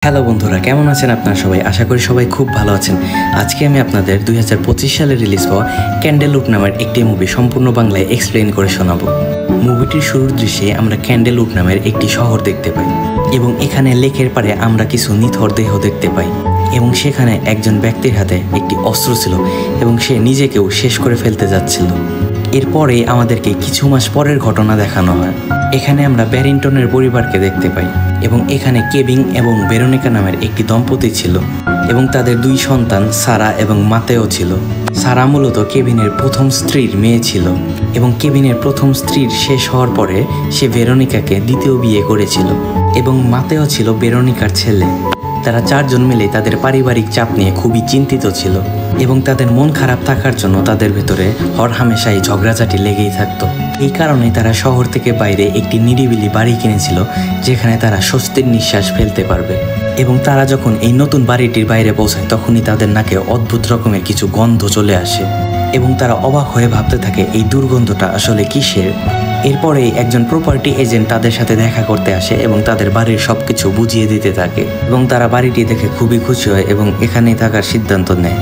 Hello বন্ধুরা, কেমন আছেন আপনারা সবাই? আশা করি সবাই খুব ভালো আছেন। আজকে আমি আপনাদের 2025 সালে রিলিজ হওয়া ক্যান্ডেলউড নামের একটি মুভি সম্পূর্ণ বাংলায় এক্সপ্লেইন করে শোনাবো। মুভিটির শুরুর দৃশ্যে আমরা ক্যান্ডেলউড নামের একটি শহর দেখতে পাই এবং এখানে লেকের পাড়ে আমরা কিছু নিথর দেহ দেখতে পাই এবং সেখানে একজন ব্যক্তির হাতে একটি অস্ত্র ছিল এবং সে নিজেকেও শেষ করে ফেলতে যাচ্ছিল। এরপরে আমাদেরকে কিছু মাস পরের ঘটনা দেখানো হয়। এখানে আমরা ব্যারিংটনের পরিবারকে দেখতে পাই এবং এখানে কেভিন এবং ভেরোনিকা নামের একটি দম্পতি ছিল এবং তাদের দুই সন্তান সারা এবং মাতেও ছিল। সারা মূলত কেভিনের প্রথম স্ত্রীর মেয়ে ছিল এবং কেভিনের প্রথম স্ত্রীর শেষ হওয়ার পরে সে ভেরোনিকাকে দ্বিতীয় বিয়ে করেছিল এবং মাতেও ছিল ভেরোনিকার ছেলে। তারা চারজন মিলে তাদের পারিবারিক চাপ নিয়ে খুবই চিন্তিত ছিল এবং তাদের মন খারাপ থাকার জন্য তাদের ভেতরে হরহামেশাই ঝগড়াঝাটি লেগেই থাকতো। এই কারণে তারা শহর থেকে বাইরে একটি নিরিবিলি বাড়ি কিনেছিল যেখানে তারা স্বস্তির নিঃশ্বাস ফেলতে পারবে। এবং তারা যখন এই নতুন বাড়িটির বাইরে পৌঁছায় তখনই তাদের নাকে অদ্ভুত রকমের কিছু গন্ধ চলে আসে এবং তারা অবাক হয়ে ভাবতে থাকে এই দুর্গন্ধটা আসলে কিসের। এরপরে একজন প্রপার্টি এজেন্ট তাদের সাথে দেখা করতে আসে এবং তাদের বাড়ির সবকিছু বুঝিয়ে দিতে থাকে এবং তারা বাড়িটি দেখে খুবই খুশি হয় এবং এখানেই থাকার সিদ্ধান্ত নেয়,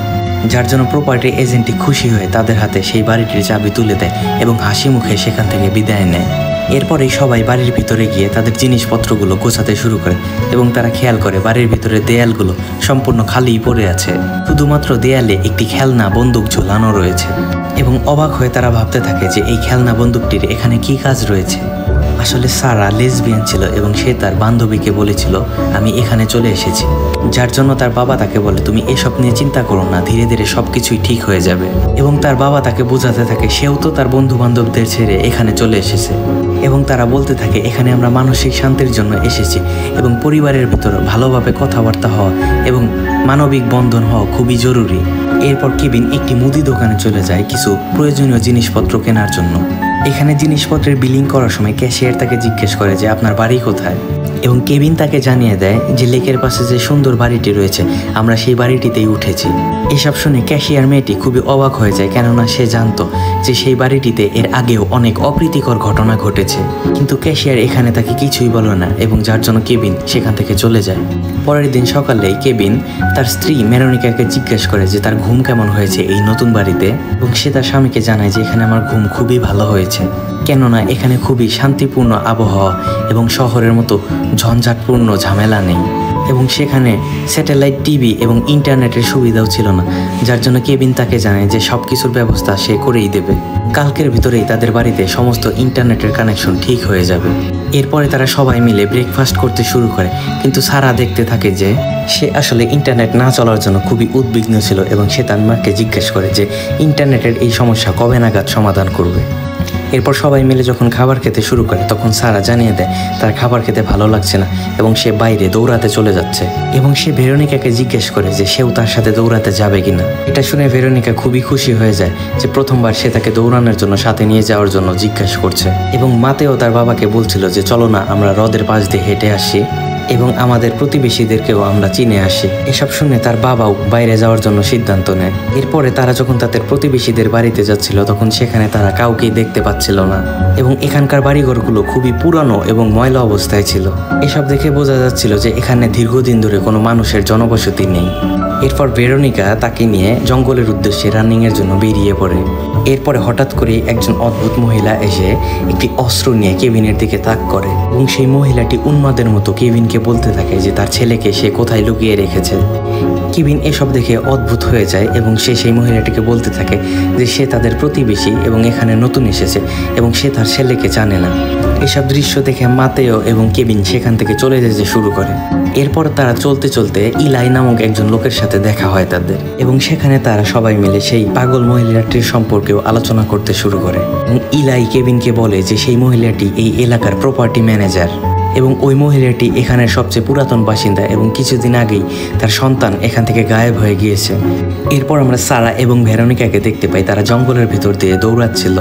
যার জন্য প্রপার্টি এজেন্টটি খুশি হয়ে তাদের হাতে সেই বাড়িটির চাবি তুলে দেয় এবং হাসি মুখে সেখান থেকে বিদায় নেয়। এরপরেই সবাই বাড়ির ভিতরে গিয়ে তাদের জিনিসপত্রগুলো গোছাতে শুরু করে এবং তারা খেয়াল করে বাড়ির ভিতরে দেয়ালগুলো সম্পূর্ণ খালিই পড়ে আছে, শুধুমাত্র দেয়ালে একটি খেলনা বন্দুক ঝোলানো রয়েছে এবং অবাক হয়ে তারা ভাবতে থাকে যে এই খেলনা বন্দুকটির এখানে কি কাজ রয়েছে। আসলে সারা লেসবিয়ান ছিল এবং সে তার বান্ধবীকে বলেছিল আমি এখানে চলে এসেছি, যার জন্য তার বাবা তাকে বলে তুমি এসব নিয়ে চিন্তা করো না, ধীরে ধীরে সবকিছুই ঠিক হয়ে যাবে। এবং তার বাবা তাকে বোঝাতে থাকে সেও তো তার বন্ধু বান্ধবদের ছেড়ে এখানে চলে এসেছে এবং তারা বলতে থাকে এখানে আমরা মানসিক শান্তির জন্য এসেছি এবং পরিবারের ভিতর ভালোভাবে কথাবার্তা হওয়া এবং মানবিক বন্ধন হওয়া খুবই জরুরি। এরপর কেভিন একটি মুদি দোকানে চলে যায় কিছু প্রয়োজনীয় জিনিসপত্র কেনার জন্য। এখানে জিনিসপত্রের বিলিং করার সময় ক্যাশিয়ার তাকে জিজ্ঞেস করে যে আপনার বাড়ি কোথায় এবং কেভিন তাকে জানিয়ে দেয় যে লেকের পাশে যে সুন্দর বাড়িটি রয়েছে আমরা সেই বাড়িটিতেই উঠেছি। এসব শুনে ক্যাশিয়ার মেয়েটি খুবই অবাক হয়ে যায়, কেননা সে জানতো যে সেই বাড়িটিতে এর আগেও অনেক অপ্রীতিকর ঘটনা ঘটেছে, কিন্তু ক্যাশিয়ার এখানে তাকে কিছুই বলে না এবং যার জন্য কেভিন সেখান থেকে চলে যায়। পরের দিন সকালে কেভিন তার স্ত্রী ভেরোনিকাকে জিজ্ঞেস করে যে তার ঘুম কেমন হয়েছে এই নতুন বাড়িতে এবং সে তার স্বামীকে জানায় যে এখানে আমার ঘুম খুবই ভালো হয়েছে, কেননা এখানে খুবই শান্তিপূর্ণ আবহাওয়া এবং শহরের মতো ঝঞ্ঝাটপূর্ণ ঝামেলা নেই এবং সেখানে স্যাটেলাইট টিভি এবং ইন্টারনেটের সুবিধাও ছিল না, যার জন্য কেভিন তাকে জানায় যে সব কিছুর ব্যবস্থা সে করেই দেবে। কালকের ভিতরেই তাদের বাড়িতে সমস্ত ইন্টারনেটের কানেকশন ঠিক হয়ে যাবে। এরপরে তারা সবাই মিলে ব্রেকফাস্ট করতে শুরু করে, কিন্তু সারা দেখতে থাকে যে সে আসলে ইন্টারনেট না চলার জন্য খুবই উদ্বিগ্ন ছিল এবং সে তার মাকে জিজ্ঞেস করে যে ইন্টারনেটের এই সমস্যা কবে নাগাদ সমাধান করবে। এরপর সবাই মিলে যখন খাবার খেতে শুরু করে তখন সারা জানিয়ে দেয় তার খাবার খেতে ভালো লাগছে না এবং সে বাইরে দৌড়াতে চলে যাচ্ছে এবং সে ভেরোনিকাকে জিজ্ঞেস করে যে সেও তার সাথে দৌড়াতে যাবে কিনা। এটা শুনে ভেরোনিকা খুবই খুশি হয়ে যায় যে প্রথমবার সে তাকে দৌড়ানোর জন্য সাথে নিয়ে যাওয়ার জন্য জিজ্ঞাসা করছে এবং মাতেও তার বাবাকে বলছিল যে চলো না আমরা হ্রদের পাশ দিয়ে হেঁটে আসি এবং আমাদের প্রতিবেশীদেরকেও আমরা চিনে আসি। এসব শুনে তার বাবাও বাইরে যাওয়ার জন্য সিদ্ধান্ত নেয়। এরপরে তারা যখন তাদের প্রতিবেশীদের বাড়িতে যাচ্ছিল তখন সেখানে তারা কাউকেই দেখতে পাচ্ছিল না এবং এখানকার বাড়িঘরগুলো খুবই পুরানো এবং ময়লা অবস্থায় ছিল। এসব দেখে বোঝা যাচ্ছিল যে এখানে দীর্ঘদিন ধরে কোনো মানুষের জনবসতি নেই। এরপর ভেরোনিকা তাকে নিয়ে জঙ্গলের উদ্দেশ্যে রানিংয়ের জন্য বেরিয়ে পড়ে। এরপরে হঠাৎ করে একজন অদ্ভুত মহিলা এসে একটি অস্ত্র নিয়ে কেভিনের দিকে তাক করে এবং সেই মহিলাটি উন্মাদের মতো কেভিনকে বলতে থাকে যে তার ছেলেকে সে কোথায় লুকিয়ে রেখেছে। কেভিন এসব দেখে অদ্ভুত হয়ে যায় এবং সে সেই মহিলাটিকে বলতে থাকে যে সে তাদের প্রতিবেশী এবং এখানে নতুন এসেছে এবং সে তার ছেলেকে জানে না। এসব দৃশ্য দেখে মাতেও এবং কেভিন সেখান থেকে চলে যেতে শুরু করে। এরপর তারা চলতে চলতে ইলাই নামক একজন লোকের সাথে দেখা হয় তাদের এবং সেখানে তারা সবাই মিলে সেই পাগল মহিলাটির সম্পর্কেও আলোচনা করতে শুরু করে এবং ইলাই কেভিনকে বলে যে সেই মহিলাটি এই এলাকার প্রপার্টি ম্যানেজার এবং ওই মহিলাটি এখানের সবচেয়ে পুরাতন বাসিন্দা এবং কিছুদিন আগেই তার সন্তান এখান থেকে গায়েব হয়ে গিয়েছে। এরপর আমরা সারা এবং ভেরোনিকাকে দেখতে পাই তারা জঙ্গলের ভিতর দিয়ে দৌড়াচ্ছিল।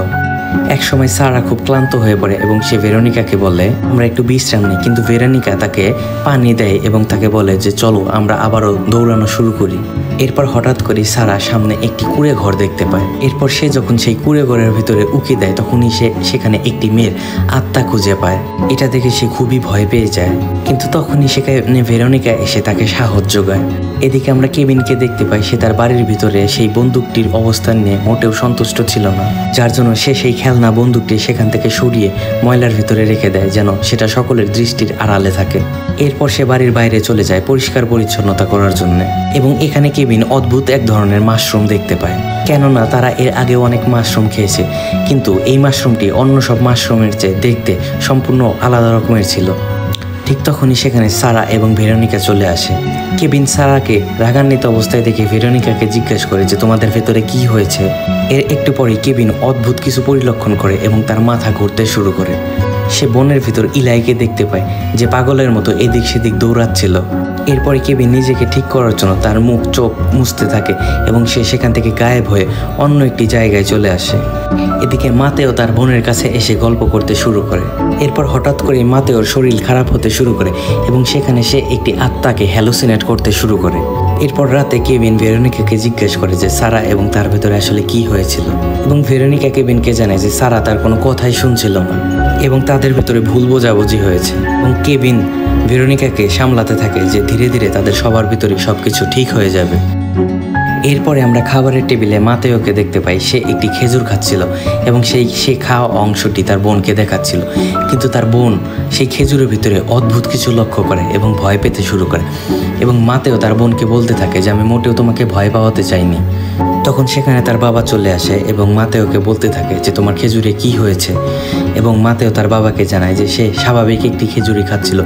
একসময় সারা খুব ক্লান্ত হয়ে পড়ে এবং সে ভেরোনিকাকে বলে আমরা একটু বিশ্রাম নিই, কিন্তু ভেরোনিকা তাকে পানি দেয় এবং তাকে বলে যে চলো আমরা আবারও দৌড়ানো শুরু করি। এরপর হঠাৎ করে সারা সামনে একটি কুঁড়ে ঘর দেখতে পায়। এরপর সে যখন সেই কুঁড়ে ঘরের ভিতরে উকি দেয় তখনই সে সেখানে একটি মেয়ের আত্মা খুঁজে পায়। এটা দেখে সে খুবই ভয় পেয়ে যায়, কিন্তু তখনই সেখানে ভেরোনিকা এসে তাকে সাহস যোগায়। এদিকে আমরা কেবিনকে দেখতে পাই, সে তার বাড়ির ভিতরে সেই বন্দুকটির অবস্থান নিয়ে মোটেও সন্তুষ্ট ছিল না, যার জন্য সে সেই খেলনা বন্দুকটি সেখান থেকে সরিয়ে ময়লার ভিতরে রেখে দেয় যেন সেটা সকলের দৃষ্টির আড়ালে থাকে। এরপর সে বাড়ির বাইরে চলে যায় পরিষ্কার পরিচ্ছন্নতা করার জন্য, এবং এখানে কেবিন অদ্ভুত এক ধরনের মাশরুম দেখতে পায়। কেননা তারা এর আগে অনেক মাশরুম খেয়েছে, কিন্তু এই মাশরুমটি অন্য সব মাশরুমের চেয়ে দেখতে সম্পূর্ণ আলাদা রকমের ছিল। ঠিক তখনই সেখানে সারা এবং ভেরোনিকা চলে আসে। কেবিন সারাকে রাগান্বিত অবস্থায় দেখে ভেরোনিকাকে জিজ্ঞেস করে যে তোমাদের ভেতরে কি হয়েছে। এর একটু পরে কেবিন অদ্ভুত কিছু পরিলক্ষণ করে এবং তার মাথা ঘুরতে শুরু করে। সে বনের ভিতর ইলাইকে দেখতে পায় যে পাগলের মতো এদিক সেদিক দৌড়াচ্ছিল। এরপরে কেবিন নিজেকে ঠিক করার জন্য তার মুখ চোখ মুছতে থাকে এবং সে সেখান থেকে গায়েব হয়ে অন্য একটি জায়গায় চলে আসে। এদিকে মাতেও তার বোনের কাছে এসে গল্প করতে শুরু করে। এরপর হঠাৎ করে মাতেওর শরীর খারাপ হতে শুরু করে এবং সেখানে সে একটি আত্মাকে হ্যালুসিনেট করতে শুরু করে। এরপর রাতে কেবিন ভেরোনিকাকে জিজ্ঞেস করে যে সারা এবং তার ভেতরে আসলে কি হয়েছিল, এবং ভেরোনিকা কেবিনকে জানায় যে সারা তার কোনো কথাই শুনছিল না এবং তাদের ভেতরে ভুল বোঝাবুঝি হয়েছে। এবং কেবিন ভেরোনিকাকে সামলাতে থাকে যে ধীরে ধীরে তাদের সবার ভিতরে সবকিছু ঠিক হয়ে যাবে। এরপরে আমরা খাবারের টেবিলে মাতেওকে দেখতে পাই, সে একটি খেজুর খাচ্ছিল এবং সে খাওয়া অংশটি তার বোনকে দেখাচ্ছিল, কিন্তু তার বোন সেই খেজুরের ভিতরে অদ্ভুত কিছু লক্ষ্য করে এবং ভয় পেতে শুরু করে। এবং মাতেও তার বোনকে বলতে থাকে যে আমি মোটেও তোমাকে ভয় পাওয়াতে চাইনি। তখন সেখানে তার বাবা চলে আসে এবং মাতেওকে বলতে থাকে যে তোমার খেজুরে কি হয়েছে, এবং মাতেও তার বাবাকে জানায় যে সে স্বাভাবিক একটি খেজুরি খাচ্ছিল,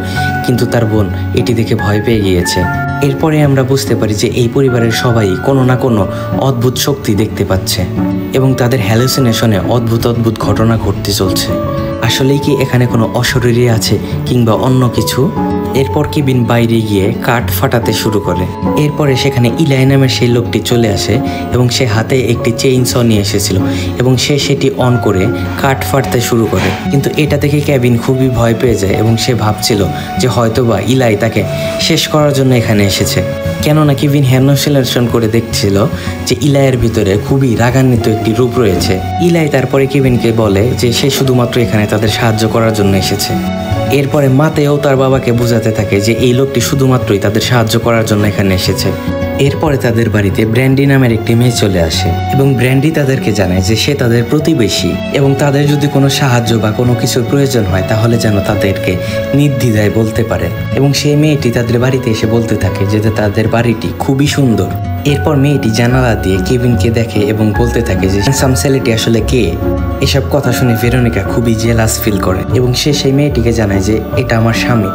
কিন্তু তার বোন এটি দেখে ভয় পেয়ে গিয়েছে। এরপরে আমরা বুঝতে পারি যে এই পরিবারের সবাই কোনো না কোনো অদ্ভুত শক্তি দেখতে পাচ্ছে এবং তাদের হ্যালুসিনেশনে অদ্ভুত অদ্ভুত ঘটনা ঘটতে চলছে। আসলেই কি এখানে কোনো অশরীরী আছে কিংবা অন্য কিছু? এরপর কেবিন বাইরে গিয়ে কাঠ ফাটাতে শুরু করে। এরপরে সেখানে ইলাই নামের সেই লোকটি চলে আসে এবং সে হাতে একটি চেইনস নিয়ে এসেছিল এবং সে সেটি অন করে কাঠ ফাটতে শুরু করে। কিন্তু এটা দেখে কেবিন খুবই ভয় পেয়ে যায় এবং সে ভাবছিল যে হয়তোবা ইলাই তাকে শেষ করার জন্য এখানে এসেছে। কেননা কেবিন হ্যালুসিনেশন করে দেখছিল যে ইলাইয়ের ভিতরে খুবই রাগান্বিত একটি রূপ রয়েছে। ইলাই তারপরে কেবিনকে বলে যে সে শুধুমাত্র এখানে তাদের সাহায্য করার জন্য এসেছে। এরপরে মাতেও তার বাবাকে বোঝাতে থাকে যে এই লোকটি শুধুমাত্রই তাদের সাহায্য করার জন্য এখানে এসেছে। এরপরে তাদের বাড়িতে ব্র্যান্ডি নামের একটি মেয়ে চলে আসে এবং ব্র্যান্ডি তাদেরকে জানায় যে সে তাদের প্রতিবেশী এবং তাদের যদি কোনো সাহায্য বা কোনো কিছুর প্রয়োজন হয় তাহলে যেন তাদেরকে নির্দ্বিধায় বলতে পারে। এবং সেই মেয়েটি তাদের বাড়িতে এসে বলতে থাকে যে তাদের বাড়িটি খুবই সুন্দর। এরপর মেয়েটি জানালা দিয়ে কেবিনকে দেখে এবং বলতে থাকে যে হ্যান্ডসাম ছেলেটি আসলে কে। এসব কথা শুনে ভেরোনিকা খুবই জেলাস ফিল করে এবং সে সেই মেয়েটিকে জানায় যে এটা আমার স্বামী।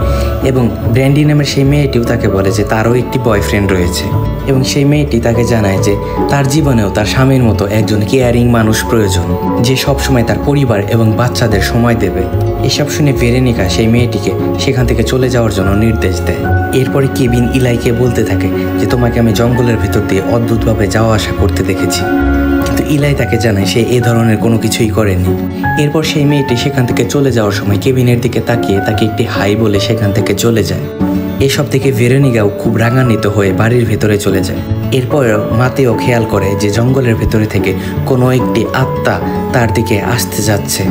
এবং ব্র্যান্ডি নামের সেই মেয়েটিও তাকে বলে যে তারও একটি বয়ফ্রেন্ড রয়েছে এবং সেই মেয়েটি তাকে জানায় যে তার জীবনেও তার স্বামীর মতো একজন কেয়ারিং মানুষ প্রয়োজন, যে সবসময় তার পরিবার এবং বাচ্চাদের সময় দেবে। এসব শুনে ভেরোনিকা সেই মেয়েটিকে সেখান থেকে চলে যাওয়ার জন্য নির্দেশ দেয়। এরপরে কেবিন ইলাইকে বলতে থাকে যে তোমাকে আমি জঙ্গলের ভিতর দিয়ে অদ্ভুতভাবে যাওয়া আসা করতে দেখেছি, কিন্তু ইলাই তাকে জানায় সে এ ধরনের কোনো কিছুই করেনি। এরপর সেই মেয়েটি সেখান থেকে চলে যাওয়ার সময় কেবিনের দিকে তাকিয়ে তাকে একটি হাই বলে সেখান থেকে চলে যায়। এসব থেকে ভেরোনিকাও খুব রাগান্বিত হয়ে বাড়ির ভেতরে চলে যায়। এরপর মাতেও খেয়াল করে যে জঙ্গলের ভেতরে থেকে কোনো একটি আত্মা তার দিকে আসতে যাচ্ছে।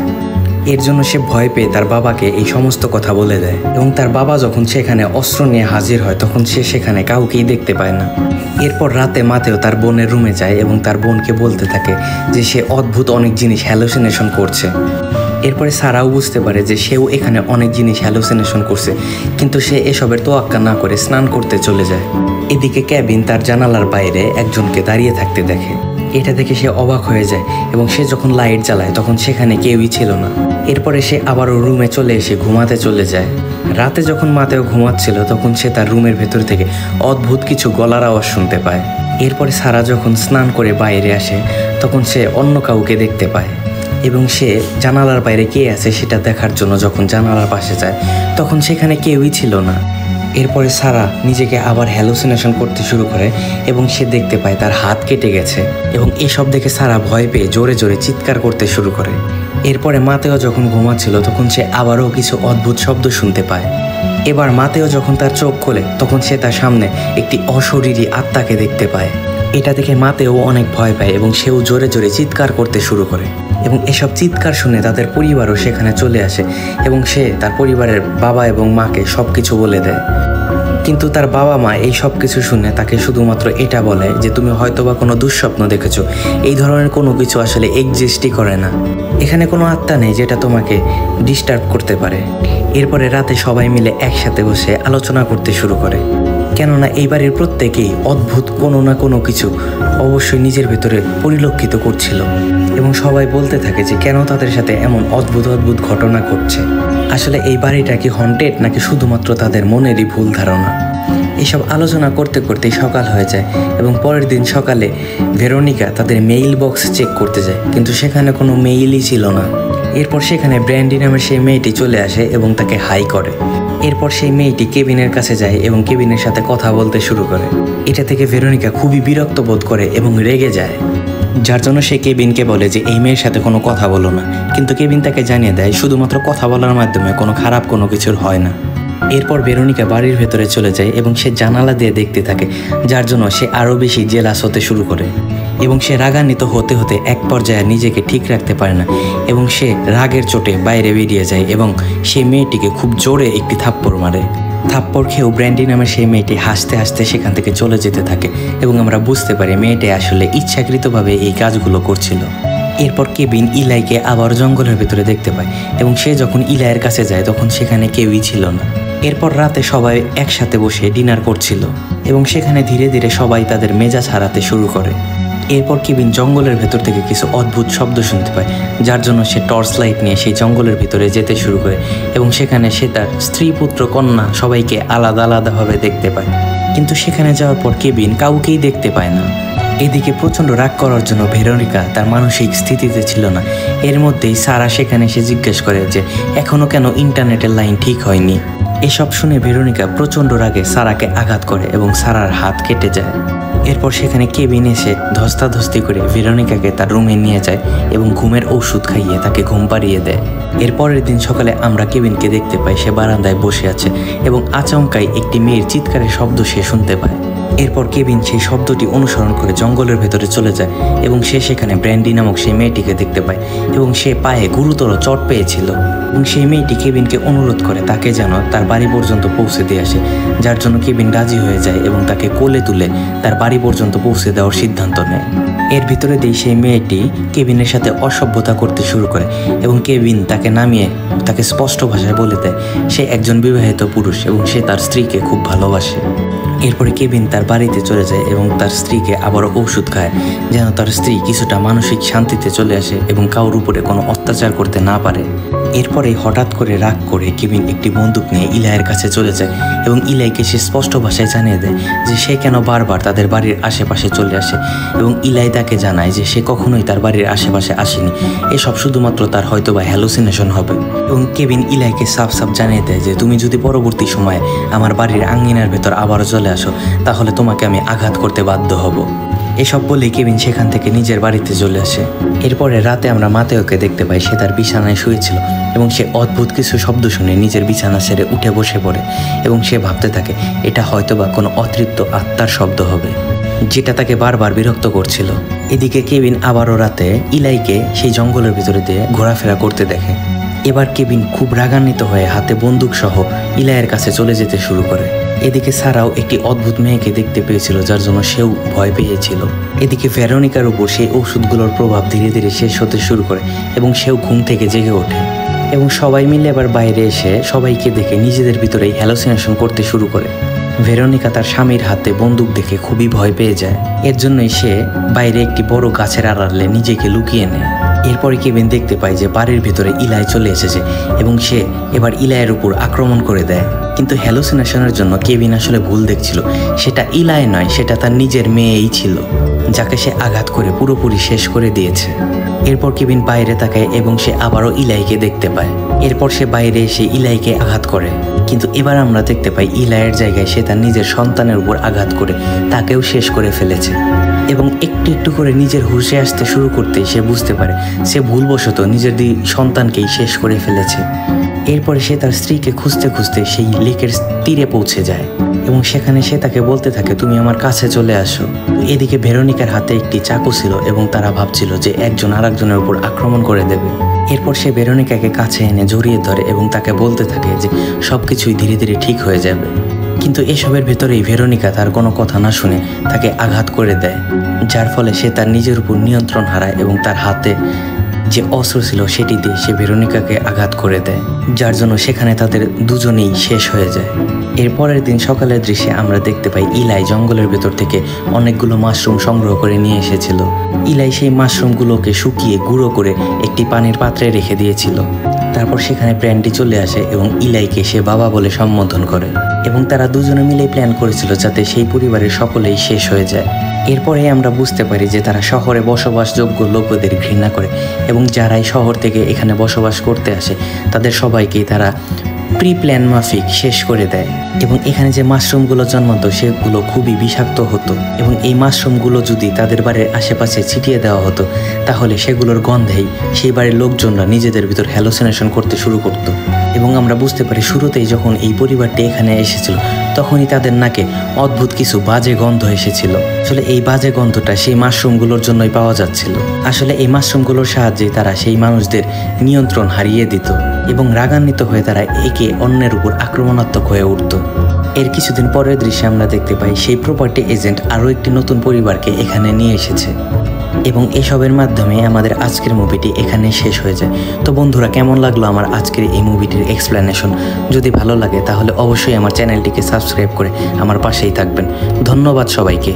এর জন্য সে ভয় পেয়ে তার বাবাকে এই সমস্ত কথা বলে দেয় এবং তার বাবা যখন সেখানে অস্ত্র নিয়ে হাজির হয় তখন সে সেখানে কাউকেই দেখতে পায় না। এরপর রাতে মাতেও তার বোনের রুমে যায় এবং তার বোনকে বলতে থাকে যে সে অদ্ভুত অনেক জিনিস হ্যালুসিনেশন করছে। এরপরে সারাও বুঝতে পারে যে সেও এখানে অনেক জিনিস হ্যালুসিনেশন করছে, কিন্তু সে এসবের তোয়াক্কা না করে স্নান করতে চলে যায়। এদিকে কেবিন তার জানালার বাইরে একজনকে দাঁড়িয়ে থাকতে দেখে। এটা দেখে সে অবাক হয়ে যায় এবং সে যখন লাইট জ্বালায় তখন সেখানে কেউই ছিল না। এরপরে সে আবারও রুমে চলে এসে ঘুমাতে চলে যায়। রাতে যখন মাতেও ঘুমাচ্ছিল তখন সে তার রুমের ভেতর থেকে অদ্ভুত কিছু গলার আওয়াজ শুনতে পায়। এরপরে সারা যখন স্নান করে বাইরে আসে তখন সে অন্য কাউকে দেখতে পায় এবং সে জানালার বাইরে কে আছে সেটা দেখার জন্য যখন জানালার পাশে যায় তখন সেখানে কেউই ছিল না। এরপরে সারা নিজেকে আবার হ্যালুসিনেশন করতে শুরু করে এবং সে দেখতে পায় তার হাত কেটে গেছে এবং এসব দেখে সারা ভয় পেয়ে জোরে জোরে চিৎকার করতে শুরু করে। এরপরে মাতেও যখন ঘুমাচ্ছিল তখন সে আবারও কিছু অদ্ভুত শব্দ শুনতে পায়। এবার মাতেও যখন তার চোখ খোলে তখন সে তার সামনে একটি অশরীরী আত্মাকে দেখতে পায়। এটা দেখে মাতেও অনেক ভয় পায় এবং সেও জোরে জোরে চিৎকার করতে শুরু করে এবং এসব চিৎকার শুনে তাদের পরিবারও সেখানে চলে আসে এবং সে তার পরিবারের বাবা এবং মাকে সব কিছু বলে দেয়। কিন্তু তার বাবা মা এই সব কিছু শুনে তাকে শুধুমাত্র এটা বলে যে তুমি হয়তোবা কোনো দুঃস্বপ্ন দেখেছো, এই ধরনের কোনো কিছু আসলে এক্সিস্টই করে না, এখানে কোনো আত্মা নেই যেটা তোমাকে ডিস্টার্ব করতে পারে। এরপরে রাতে সবাই মিলে একসাথে বসে আলোচনা করতে শুরু করে, কেননা এই বাড়ির প্রত্যেকেই অদ্ভুত কোনো না কোনো কিছু অবশ্যই নিজের ভেতরে পরিলক্ষিত করছিল এবং সবাই বলতে থাকে যে কেন তাদের সাথে এমন অদ্ভুত অদ্ভুত ঘটনা ঘটছে। আসলে এই বাড়িটা কি হন্টেড নাকি শুধুমাত্র তাদের মনেরই ভুল ধারণা। এসব আলোচনা করতে করতেই সকাল হয়ে যায় এবং পরের দিন সকালে ভেরোনিকা তাদের মেইল বক্স চেক করতে যায়, কিন্তু সেখানে কোনো মেইলই ছিল না। এরপর সেখানে ব্র্যান্ডি নামের সেই মেয়েটি চলে আসে এবং তাকে হাই করে। এরপর সেই মেয়েটি কেবিনের কাছে যায় এবং কেবিনের সাথে কথা বলতে শুরু করে। এটা থেকে ভেরোনিকা খুবই বিরক্ত বোধ করে এবং রেগে যায়, যার জন্য সে কেবিনকে বলে যে এই মেয়ের সাথে কোনো কথা বলো না। কিন্তু কেবিন তাকে জানিয়ে দেয় শুধুমাত্র কথা বলার মাধ্যমে কোনো খারাপ কোনো কিছুর হয় না। এরপর ভেরোনিকা বাড়ির ভেতরে চলে যায় এবং সে জানালা দিয়ে দেখতে থাকে, যার জন্য সে আরও বেশি জেলাস হতে শুরু করে এবং সে রাগান্বিত হতে হতে এক পর্যায়ে নিজেকে ঠিক রাখতে পারে না এবং সে রাগের চোটে বাইরে বেরিয়ে যায় এবং সেই মেয়েটিকে খুব জোরে একটি থাপ্পড় মারে। থাপ্পড় খেয়েও ব্র্যান্ডি নামের সেই মেয়েটি হাসতে হাসতে সেখান থেকে চলে যেতে থাকে এবং আমরা বুঝতে পারি মেয়েটি আসলে ইচ্ছাকৃতভাবে এই কাজগুলো করছিল। এরপর কেবিন ইলাইকে আবার জঙ্গলের ভেতরে দেখতে পায় এবং সে যখন ইলাইয়ের কাছে যায় তখন সেখানে কেউই ছিল না। এরপর রাতে সবাই একসাথে বসে ডিনার করছিল এবং সেখানে ধীরে ধীরে সবাই তাদের মেজাজ হারাতে শুরু করে। এরপর কেবিন জঙ্গলের ভেতর থেকে কিছু অদ্ভুত শব্দ শুনতে পায়, যার জন্য সে টর্চ লাইট নিয়ে সেই জঙ্গলের ভিতরে যেতে শুরু করে এবং সেখানে সে তার স্ত্রী পুত্র কন্যা সবাইকে আলাদা আলাদাভাবে দেখতে পায়। কিন্তু সেখানে যাওয়ার পর কেবিন কাউকেই দেখতে পায় না। এদিকে প্রচণ্ড রাগ করার জন্য ভেরোনিকা তার মানসিক স্থিতিতে ছিল না। এর মধ্যেই সারা সেখানে এসে জিজ্ঞেস করে যে এখনও কেন ইন্টারনেটের লাইন ঠিক হয়নি। এসব শুনে ভেরোনিকা প্রচণ্ড রাগে সারাকে আঘাত করে এবং সারার হাত কেটে যায়। এরপর সেখানে কেবিন এসে ধস্তাধস্তি করে ভেরোনিকাকে তার রুমে নিয়ে যায় এবং ঘুমের ওষুধ খাইয়ে তাকে ঘুম পাড়িয়ে দেয়। এরপরের দিন সকালে আমরা কেবিনকে দেখতে পাই সে বারান্দায় বসে আছে এবং আচমকাই একটি মেয়ের চিৎকারের শব্দ সে শুনতে পায়। এরপর কেবিন সেই শব্দটি অনুসরণ করে জঙ্গলের ভেতরে চলে যায় এবং সে সেখানে ব্র্যান্ডি নামক সেই মেয়েটিকে দেখতে পায় এবং সে পায়ে গুরুতর চোট পেয়েছিল এবং সেই মেয়েটি কেবিনকে অনুরোধ করে তাকে যেন তার বাড়ি পর্যন্ত পৌঁছে দিয়ে আসে, যার জন্য কেবিন রাজি হয়ে যায় এবং তাকে কোলে তুলে তার বাড়ি পর্যন্ত পৌঁছে দেওয়ার সিদ্ধান্ত নেয়। এর ভিতরে দিয়ে সেই মেয়েটি কেবিনের সাথে অসভ্যতা করতে শুরু করে এবং কেবিন তাকে নামিয়ে তাকে স্পষ্ট ভাষায় বলে দেয় সে একজন বিবাহিত পুরুষ এবং সে তার স্ত্রীকে খুব ভালোবাসে। এরপরে কেবিন তার বাড়িতে চলে যায় এবং তার স্ত্রীকে আবারও ওষুধ খায় যেন তার স্ত্রী কিছুটা মানসিক শান্তিতে চলে আসে এবং কারোর উপরে কোনো অত্যাচার করতে না পারে। এরপরে হঠাৎ করে রাগ করে কেবিন একটি বন্দুক নিয়ে ইলাইয়ের কাছে চলে যায় এবং ইলাইকে সে স্পষ্ট ভাষায় জানিয়ে দেয় যে সে কেন বারবার তাদের বাড়ির আশেপাশে চলে আসে এবং ইলাই তাকে জানায় যে সে কখনোই তার বাড়ির আশেপাশে আসেনি, এসব শুধুমাত্র তার হয়তোবা হ্যালুসিনেশন হবে। এবং কেবিন ইলাইকে সাফ সাফ জানিয়ে দেয় যে তুমি যদি পরবর্তী সময়ে আমার বাড়ির আঙ্গিনার ভেতর আবারও চলে আসো তাহলে তোমাকে আমি আঘাত করতে বাধ্য হব। এসব বলে কেবিন সেখান থেকে নিজের বাড়িতে চলে আসে। এরপরে রাতে আমরা মাতেওকে দেখতে পাই সে তার বিছানায় শুয়েছিল এবং সে অদ্ভুত কিছু শব্দ শুনে নিজের বিছানা ছেড়ে উঠে বসে পড়ে এবং সে ভাবতে থাকে এটা হয়তোবা কোনো অতৃপ্ত আত্মার শব্দ হবে, যেটা তাকে বারবার বিরক্ত করছিল। এদিকে কেবিন আবারও রাতে ইলাইকে সেই জঙ্গলের ভিতরে দিয়ে ঘোরাফেরা করতে দেখে। এবার কেবিন খুব রাগান্বিত হয়ে হাতে বন্দুক সহ ইলাইয়ের কাছে চলে যেতে শুরু করে। এদিকে সারাও একটি অদ্ভুত মেয়েকে দেখতে পেয়েছিল, যার জন্য সেও ভয় পেয়েছিল। এদিকে ভেরোনিকার উপর সেই ওষুধগুলোর প্রভাব ধীরে ধীরে শেষ হতে শুরু করে এবং সেও ঘুম থেকে জেগে ওঠে এবং সবাই মিলে আবার বাইরে এসে সবাইকে দেখে নিজেদের ভিতরেই হ্যালুসিনেশন করতে শুরু করে। ভেরোনিকা তার স্বামীর হাতে বন্দুক দেখে খুবই ভয় পেয়ে যায়, এর জন্যই সে বাইরে একটি বড় গাছের আড়ালে নিজেকে লুকিয়ে নেয়। এরপরে কেবিন দেখতে পায় যে বাড়ির ভিতরে ইলাই চলে এসেছে এবং সে এবার ইলাইয়ের উপর আক্রমণ করে দেয়। কিন্তু হ্যালুসিনেশনের জন্য কেবিন আসলে ভুল দেখছিল, সেটা ইলাই নয়, সেটা তার নিজের মেয়েই ছিল, যাকে সে আঘাত করে পুরোপুরি শেষ করে দিয়েছে। এরপর কেবিন বাইরে তাকায় এবং সে আবারও ইলাইকে দেখতে পায়। এরপর সে বাইরে এসে ইলাইকে আঘাত করে, কিন্তু এবার আমরা দেখতে পাই ইলাইয়ের জায়গায় সে তার নিজের সন্তানের উপর আঘাত করে তাকেও শেষ করে ফেলেছে। এবং একটু একটু করে নিজের হুঁশে আসতে শুরু করতেই সে বুঝতে পারে সে ভুলবশত নিজের সন্তানকেই শেষ করে ফেলেছে। এরপরে সে তার স্ত্রীকে খুঁজতে খুঁজতে সেই লেকের তীরে পৌঁছে যায় এবং সেখানে সে তাকে বলতে থাকে, তুমি আমার কাছে চলে আসো। এদিকে ভেরোনিকার হাতে একটি চাকু ছিল এবং তারা ভাবছিল যে একজন আরেকজনের উপর আক্রমণ করে দেবে। এরপর সে ভেরোনিকাকে কাছে এনে জড়িয়ে ধরে এবং তাকে বলতে থাকে যে সব কিছুই ধীরে ধীরে ঠিক হয়ে যাবে। কিন্তু এসবের ভেতরেই ভেরোনিকা তার কোনো কথা না শুনে তাকে আঘাত করে দেয়, যার ফলে সে তার নিজের উপর নিয়ন্ত্রণ হারায় এবং তার হাতে যে অস্ত্র ছিল সেটি দিয়ে সে ভেরোনিকাকে আঘাত করে দেয়, যার জন্য সেখানে তাদের দুজনেই শেষ হয়ে যায়। এর পরের দিন সকালের দৃশ্যে আমরা দেখতে পাই ইলাই জঙ্গলের ভেতর থেকে অনেকগুলো মাশরুম সংগ্রহ করে নিয়ে এসেছিল। ইলাই সেই মাশরুমগুলোকে শুকিয়ে গুঁড়ো করে একটি পানির পাত্রে রেখে দিয়েছিল। তারপর সেখানে ব্র্যান্ডি চলে আসে এবং ইলাইকে সে বাবা বলে সম্বোধন করে এবং তারা দুজনে মিলে প্ল্যান করেছিল যাতে সেই পরিবারের সকলেই শেষ হয়ে যায়। এরপরে আমরা বুঝতে পারি যে তারা শহরে বসবাসযোগ্য লোকদের ঘৃণা করে এবং যারাই শহর থেকে এখানে বসবাস করতে আসে তাদের সবাইকেই তারা প্রি প্ল্যান মাফিক শেষ করে দেয়। এবং এখানে যে মাশরুমগুলো জন্মাতো সেগুলো খুবই বিষাক্ত হতো এবং এই মাশরুমগুলো যদি তাদের বাড়ির আশেপাশে ছিটিয়ে দেওয়া হতো তাহলে সেগুলোর গন্ধেই সেই বাড়ির লোকজনরা নিজেদের ভিতর হ্যালোসিনেশন করতে শুরু করতো। এবং আমরা বুঝতে পারি শুরুতেই যখন এই পরিবারটি এখানে এসেছিল তখনই তাদের নাকে অদ্ভুত কিছু বাজে গন্ধ এসেছিল। আসলে এই বাজে গন্ধটা সেই মাশরুমগুলোর জন্যই পাওয়া যাচ্ছিল। আসলে এই মাশরুমগুলোর সাহায্যে তারা সেই মানুষদের নিয়ন্ত্রণ হারিয়ে দিত এবং রাগান্বিত হয়ে তারা একে অন্যের উপর আক্রমণাত্মক হয়ে উঠত। এর কিছুদিন পরের দৃশ্যে আমরা দেখতে পাই সেই প্রপার্টি এজেন্ট আরও একটি নতুন পরিবারকে এখানে নিয়ে এসেছে এবং এসবের মাধ্যমে আমাদের আজকের মুভিটি এখানে শেষ হয়ে যায়। তো বন্ধুরা, কেমন লাগলো আমার আজকের এই মুভিটির এক্সপ্লেনেশন? যদি ভালো লাগে তাহলে অবশ্যই আমার চ্যানেলটিকে সাবস্ক্রাইব করে আমার পাশেই থাকবেন। ধন্যবাদ সবাইকে।